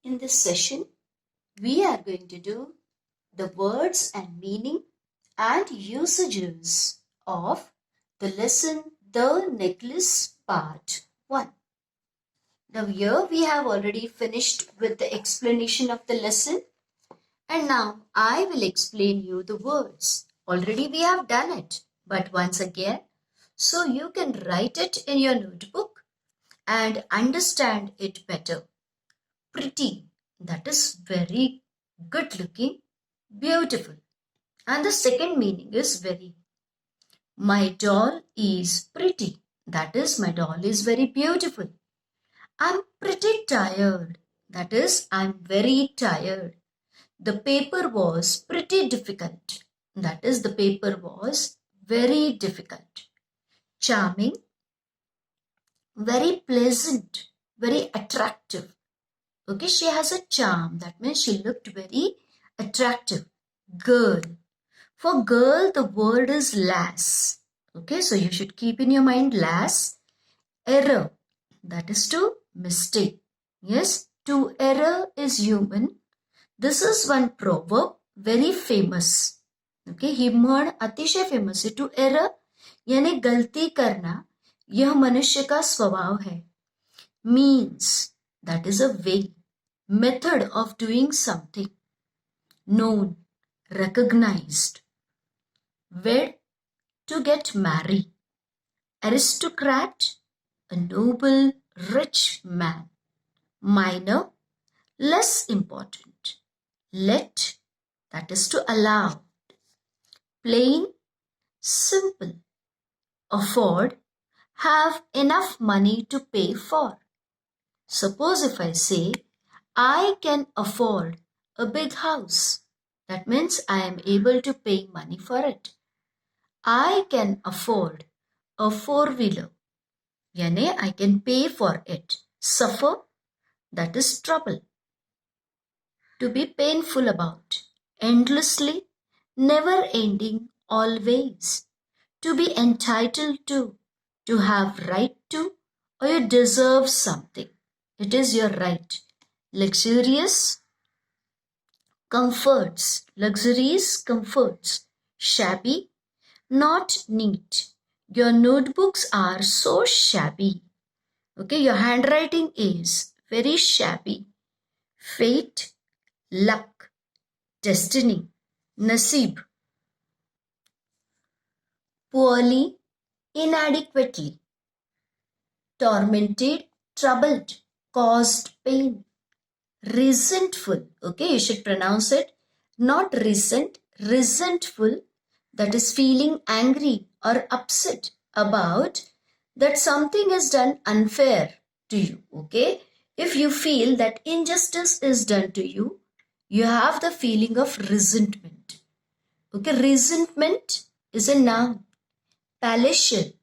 In this session, we are going to do the words and meaning and usages of the lesson The Necklace Part 1. Now here we have already finished with the explanation of the lesson, and now I will explain you the words. Already we have done it, but once again, so you can write it in your notebook and understand it better. Pretty, that is very good looking, beautiful. And the second meaning is very. My doll is pretty, that is, my doll is very beautiful. I'm pretty tired, that is, I'm very tired. The paper was pretty difficult, that is, the paper was very difficult. Charming, very pleasant, very attractive. Okay, she has a charm. That means she looked very attractive. Girl. For girl, the word is lass. Okay, so you should keep in your mind lass. Error. That is to mistake. Yes, to error is human. This is one proverb, very famous. Okay, ही म्हण अतिशय famous है. Two error यानी गलती करना, यह मनुष्य का स्वभाव है. Means, that is a way, method of doing something. Known, recognized. Wed, to get married. Aristocrat, a noble, rich man. Minor, less important. Let, that is to allow. Plain, simple. Afford, have enough money to pay for. Suppose if I say, I can afford a big house. That means I am able to pay money for it. I can afford a four-wheeler. Yani I can pay for it. Suffer, that is trouble. To be painful about. Endlessly, never ending, always. To be entitled to have right to, or you deserve something. It is your right. Luxurious, comforts. Luxuries, comforts. Shabby, not neat. Your notebooks are so shabby. Okay, your handwriting is very shabby. Fate, luck. Destiny, nasib. Poorly, inadequately. Tormented, troubled, caused pain. Resentful, okay, you should pronounce it not resent, resentful, that is feeling angry or upset about that something is done unfair to you. Okay, if you feel that injustice is done to you, you have the feeling of resentment. Okay, resentment is a noun. Palatial,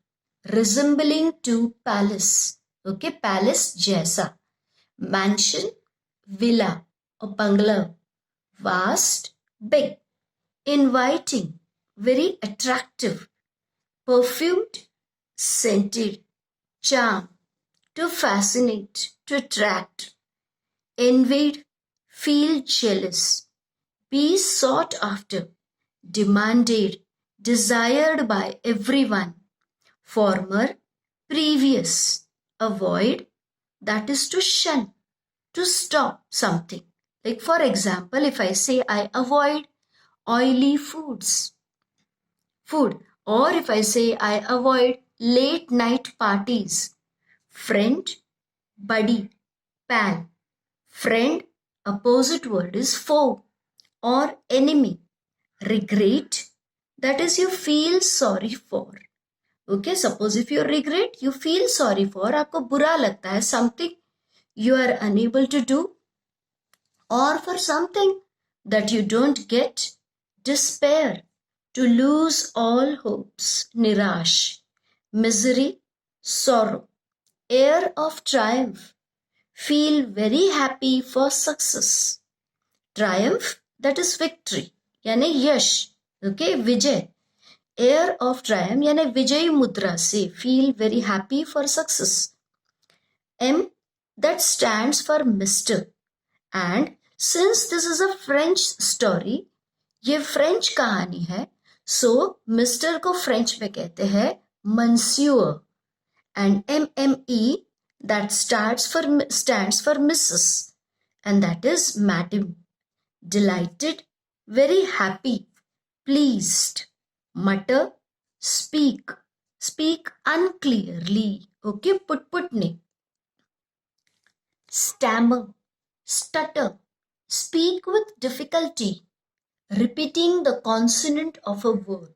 resembling to palace. Okay, palace jaisa. Mansion, villa or bungalow. Vast, big. Inviting, very attractive. Perfumed, scented. Charm, to fascinate, to attract. Envied, feel jealous. Be sought after, demanded, desired by everyone. Former, previous. Avoid, that is to shun, to stop something. Like for example, if I say I avoid oily food, or if I say I avoid late night parties. Friend, buddy, pal. Friend, opposite word is foe or enemy. Regret, that is you feel sorry for. Okay, suppose if you regret, you feel sorry for, आपको बुरा लगता है something you are unable to do, or for something that you don't get. Despair, to lose all hopes. Nirash, misery, sorrow. Air of triumph, feel very happy for success. Triumph, that is victory, यानी यश. Okay, Vijay. Air of triumph यानी विजय मुद्रा से feel very happy for success. M, that stands for Mr. And since this is a French story, ये French कहानी है, so mister को French में कहते हैं Monsieur, and MME that stands for Mrs. and that is Madam. Delighted, very happy, pleased. Mutter, speak, speak unclearly. Okay, put ne. Stammer, stutter, speak with difficulty, repeating the consonant of a word.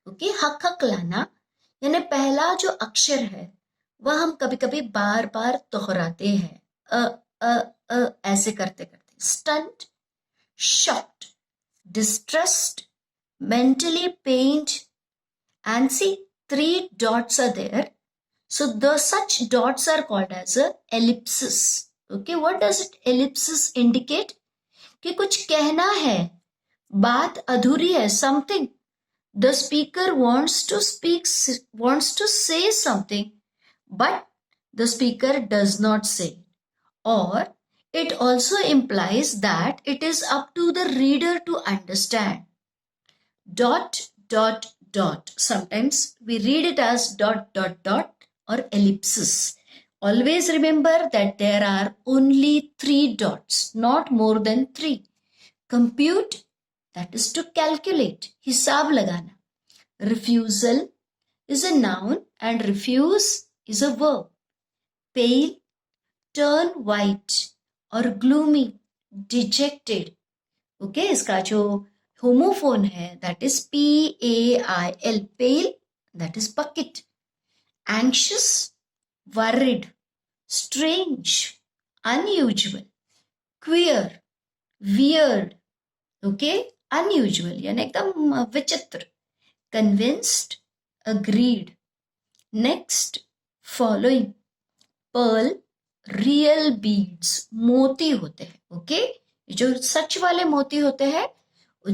Okay, हक लाना यानी पहला जो अक्षर है वह हम कभी कभी बार बार दोहराते हैं ऐसे करते करते. Stunt, shocked, distressed, mentally pained, and see 3 dots are there. So the such dots are called as a ellipsis. Okay, what does it ellipsis indicate? कि कुछ कहना है, बात अधूरी है, something. The speaker wants to say something, but the speaker does not say. Or it also implies that it is up to the reader to understand. Dot, dot, dot. Sometimes we read it as dot, dot, dot or ellipsis. Always remember that there are only 3 dots, not more than 3. Compute, that is to calculate, हिसाब लगाना. Refusal is a noun and refuse is a verb. Pale, turn white or gloomy, dejected. Okay, इसका जो homophone है, that is P-A-I-L, pale, that is bucket. Anxious, worried, strange, unusual, queer, weird. Okay, unusual यानी एकदम विचित्र. Convinced, agreed. Next, following. Pearl, real beads, मोती होते हैं. Okay, जो सच वाले मोती होते हैं,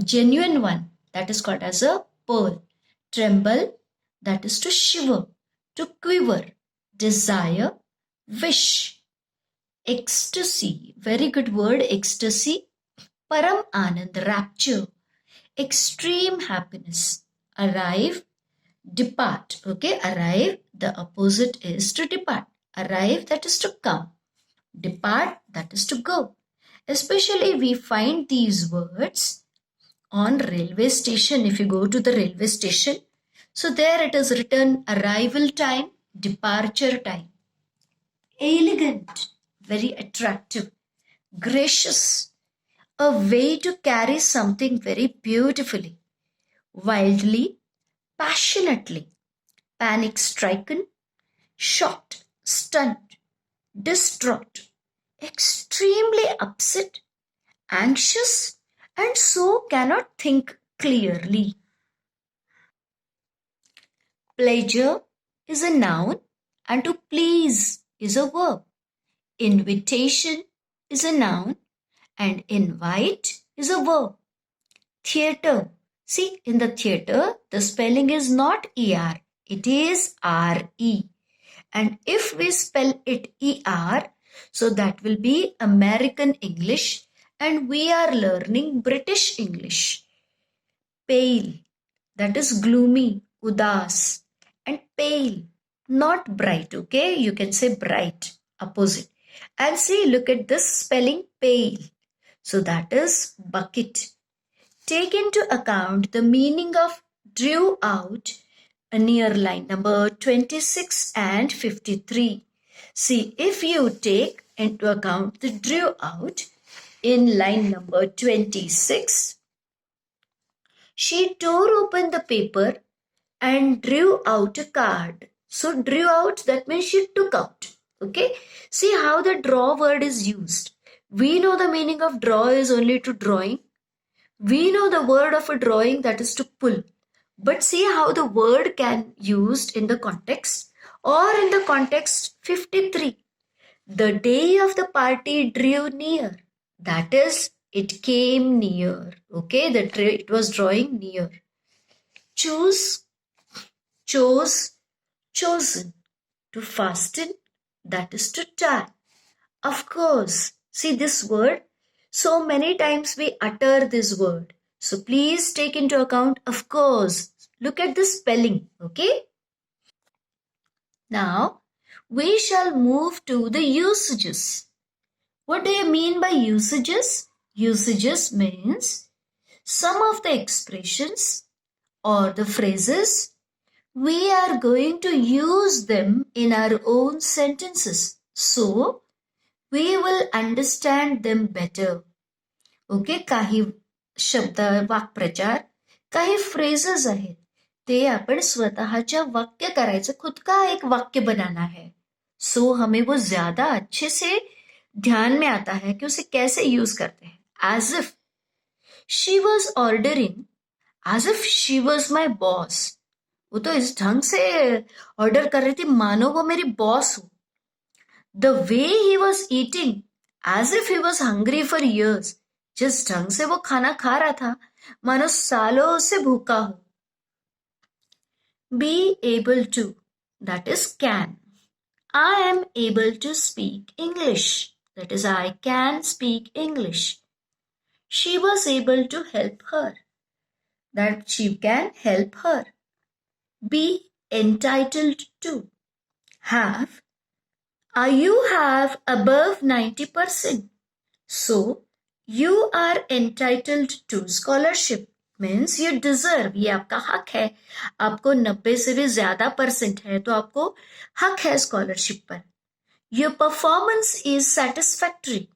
genuine one, that is called as a pearl. Tremble, that is to shiver, to quiver. Desire, wish. Ecstasy, very good word, ecstasy. Param Anand, rapture. Extreme happiness. Arrive, depart. Okay, arrive, the opposite is to depart. Arrive, that is to come. Depart, that is to go. Especially we find these words on railway station. If you go to the railway station, so there it is written arrival time, departure time. Elegant, very attractive. Gracious, a way to carry something very beautifully. Wildly, passionately. Panic-stricken, shocked, stunned, distraught, extremely upset, anxious, and so cannot think clearly. Pleasure is a noun and to please is a verb. Invitation is a noun and invite is a verb. Theatre. See, in the theatre, the spelling is not ER, it is RE. And if we spell it ER, so that will be American English and we are learning British English. Pale, that is gloomy, udas. And pale, not bright, okay? You can say bright, opposite. And see, look at this spelling pale. So that is bucket. Take into account the meaning of drew out near line number 26 and 53. See, if you take into account the drew out in line number 26, she tore open the paper and drew out a card. So drew out, that means she took out. Okay. See how the draw word is used. We know the meaning of draw is only to drawing. We know the word of a drawing, that is to pull. But see how the word can used in the context or in the context 53. The day of the party drew near. That is, it came near. Okay, it was drawing near. Choose, chose, chosen. To fasten, that is to tie. Of course, see this word, So many times we utter this word. So please take into account, of course, look at the spelling, okay? Now, we shall move to the usages. What do you mean by usages? Usages means some of the expressions or the phrases, we are going to use them in our own sentences. So, we will understand them better. Okay, काही शब्द वाक्प्रचार, काही phrases आहेत ते आपण स्वतःच्या वाक्य करायचं, खुद का एक वाक्य बनाना है. सो हमें वो ज्यादा अच्छे से ध्यान में आता है कि उसे कैसे यूज करते हैं. As if she was ordering, as if she was my boss. वो तो इस ढंग से ऑर्डर कर रही थी मानो वो मेरी बॉस हो. The way he was eating, as if he was hungry for years. जिस ढंग से वो खाना खा रहा था मानो सालों से भूखा हो. Be able to, that is can. I am able to speak English, that is I can speak English. She was able to help her, that she can help her. Be entitled to, have, you have above 90%. So you are entitled to scholarship, means you deserve, ये आपका हक है. आपको 90 से भी ज्यादा percent है तो आपको हक है स्कॉलरशिप पर. Your performance is satisfactory.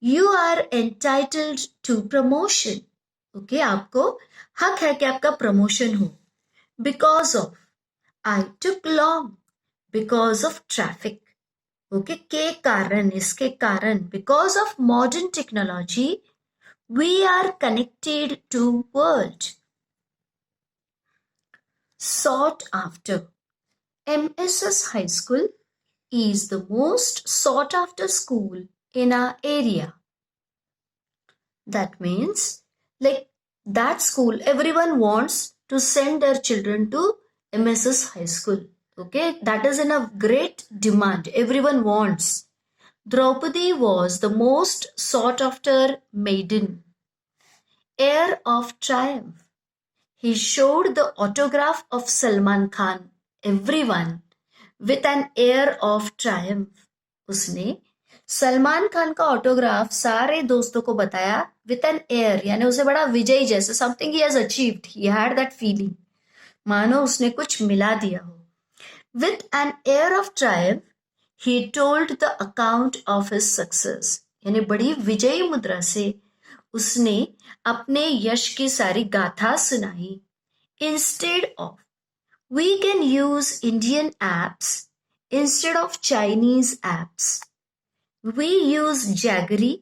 You are entitled to promotion. Okay, आपको हक है कि आपका प्रमोशन हो. Because of, I took long. Because of traffic. Okay, के कारण, इसके कारण. Because of modern technology, we are connected to world. Sought after. MSS High School is the most sought after school in our area. That means, like that school, everyone wants to send their children to MSS High School. Okay, that is in a great demand. Everyone wants. Draupadi was the most sought after maiden. Air of triumph. He showed the autograph of Salman Khan, everyone, with an air of triumph. उसने सलमान खान का autograph सारे दोस्तों को बताया with an air, यानी उसे बड़ा विजयी जैसे, something he has achieved, he had that feeling, मानो उसने कुछ मिला दिया हो. With an air of triumph, he told the account of his success. यानी बड़ी विजयी मुद्रा से उसने अपने यश की सारी गाथा सुनाई. Instead of, we can use Indian apps instead of Chinese apps. We use jaggery,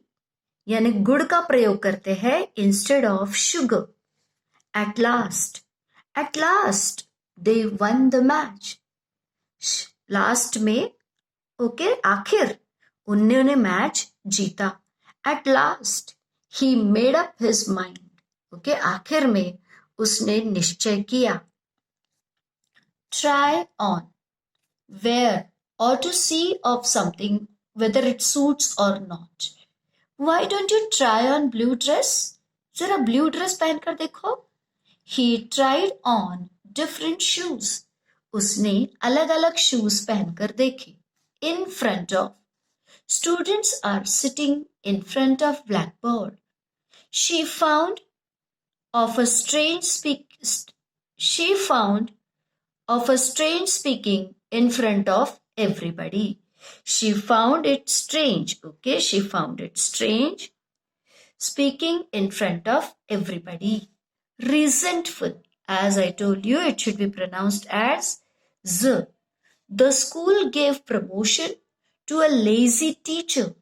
यानी गुड़ का प्रयोग करते हैं instead of sugar. At last, they won the match. Last में, ओके, आखिर उन्होंने मैच जीता. At last, he made up his mind. Okay, आखिर में उसने निश्चय किया. Try on, wear, or to see of something whether it suits or not. Why don't you try on blue dress? जरा blue dress पहनकर देखो. He tried on different shoes. उसने अलग अलग शूज पहनकर देखे. In front of. Students are sitting in front of blackboard. She found of a strange speaking in front of everybody. She found it strange. Okay, she found it strange speaking in front of everybody. Resentful. As I told you, it should be pronounced as Z. The school gave promotion to a lazy teacher.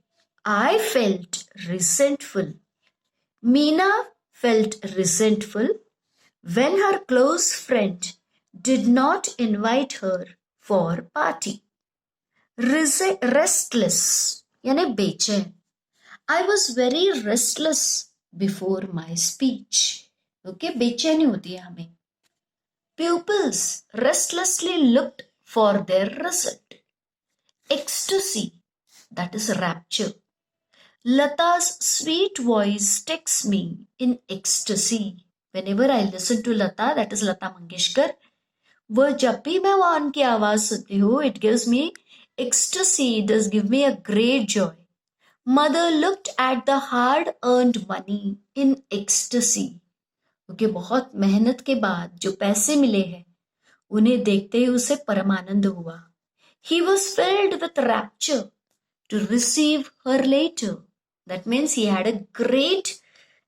I felt resentful. Meena felt resentful when her close friend did not invite her for party. Restless, यानी बेचैन. I was very restless before my speech. Okay, बेचैनी होती है हमें. Pupils restlessly looked for their result. Ecstasy, that is rapture. Lata's sweet voice takes me in ecstasy. Whenever I listen to Lata, that is Lata Mangeshkar, वो जब भी मैं वहाँ उनकी आवाज सुनती हूँ, it gives me ecstasy, it does give me a great joy. Mother looked at the hard-earned money in ecstasy. क्योंकि बहुत मेहनत के बाद जो पैसे मिले हैं, उन्हें देखते ही उसे परमानंद हुआ. He was filled with rapture to receive her later. That means he had a great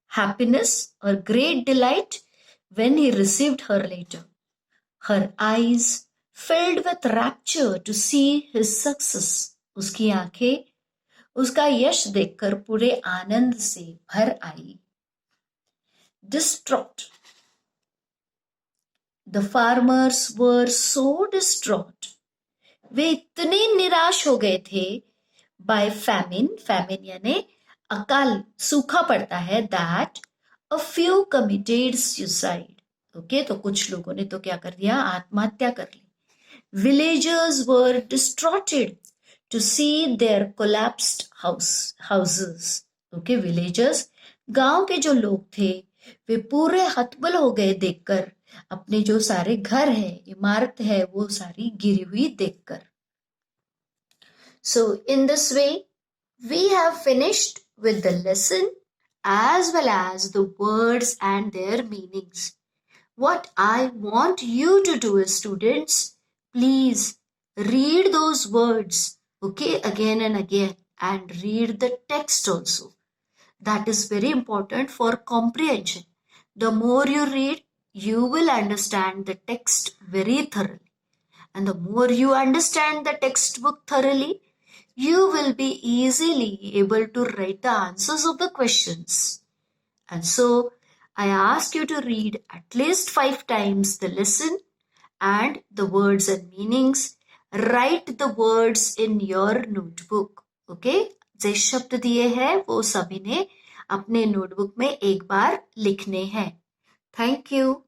happiness or great delight when he received her later. Her eyes filled with rapture to see his success. उसकी आंखें उसका यश देखकर पूरे आनंद से भर आई. Distraught. The farmers were so distraught. वे इतने निराश हो गए थे by famine. Famine यानी अकाल, सूखा पड़ता है. That a few committed suicide. Okay, तो कुछ लोगों ने तो क्या कर दिया, आत्महत्या कर ली. Villagers were distraughted to see their collapsed houses. Okay, villagers, गांव के जो लोग थे वे पूरे हतबल हो गए देखकर अपने जो सारे घर है, इमारत है, वो सारी गिरी हुई देखकर. So in this way we have finished with the lesson as well as the words and their meanings. What I want you to do is, students, please read those words, okay, again and again, and read the text also. That is very important for comprehension. The more you read, you will understand the text very thoroughly. And the more you understand the textbook thoroughly, you will be easily able to write the answers of the questions. And so, I ask you to read at least 5 times the lesson and the words and meanings. Write the words in your notebook. Okay? जे शब्द दिए हैं वो सभी ने अपने notebook में एक बार लिखने हैं. Thank you.